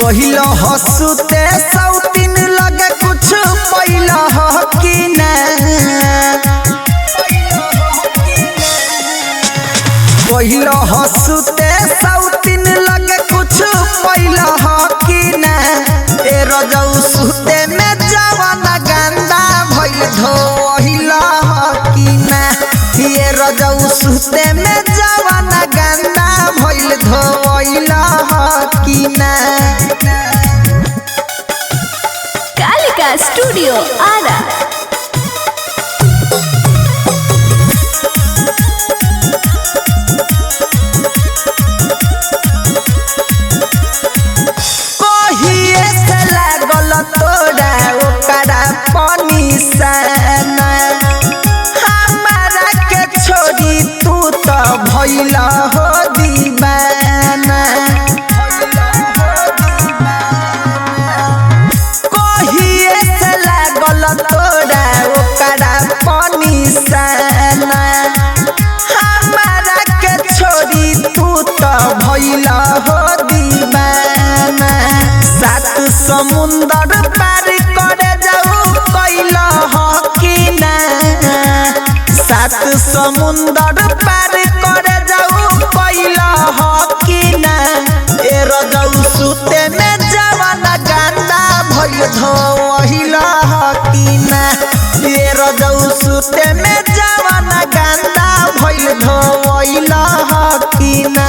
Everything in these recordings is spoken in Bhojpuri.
पहिला हंसते सौतीन लगे कुछ पहिला कि न पहिला हंसते सौतीन लगे कुछ पहिला कि न ए रजऊ सुते में जवान गंदा भइल धोइला कि न ये रजऊ सुते में जवान गंदा भइल धोइला कि न कालिका स्टूडियो आरा कहिए से लागल तोरा ओकरा पनिशाना हमारा के छोड़ी तू तो भइला हो दीवाना कहिए से लागल तोरा ओकरा पनिशाना हमारा के छोड़ी तू तो भइला हो दीवाना सात समुंदर पार करे जाऊ कैला हो कि ना सात समुंदर पार करे जाऊ कैला हो कि ना ए रजऊ सुते में जवान गंदा भइल धोइला हो कि ना ए रजऊ सुते में जवान गंदा भइल धोइला हो कि ना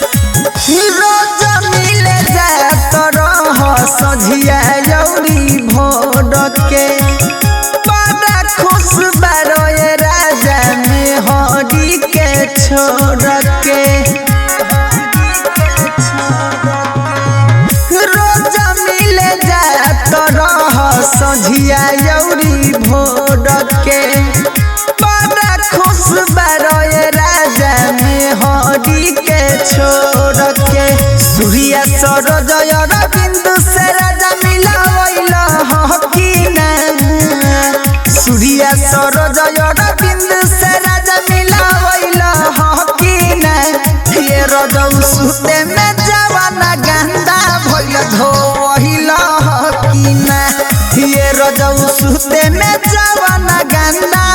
रोज मिले जात रह सझिया यौरी भोर के बड़ा खुश बारो ये राजा में हरी के छोड़ के रोज मिले जात रह सझिया यौरी भोर के बड़ा खुश बारो ये राजा में हरी के छोड़ के सूर्या सरोजय बिंदु से राजा मिलावैला हो कि ना सूर्या सरोजय बिंदु से राजा मिलावैला हो कि ना ये रजऊ सुते में जवान गंदा भइल धोइला हो कि ना ये रजऊ सुते में जवान गंदा